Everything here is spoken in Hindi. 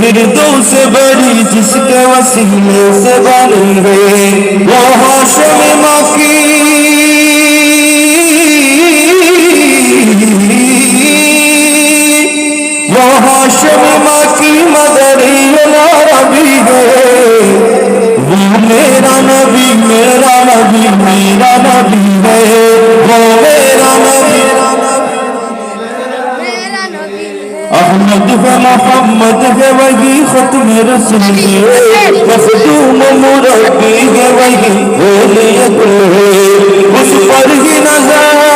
फिरदौस बड़ी जिसके वसीले से बनी है वो हाशम माकी वो हाशम माकी मदरी नबी है वो मेरा नबी मेरा नबी मेरा नबी है वो मेरा नबी अहमद है मोहम्मद है वही खत्म रसूल मखदूम मुरब्बी है वही वलीयत है उस पर ही नजर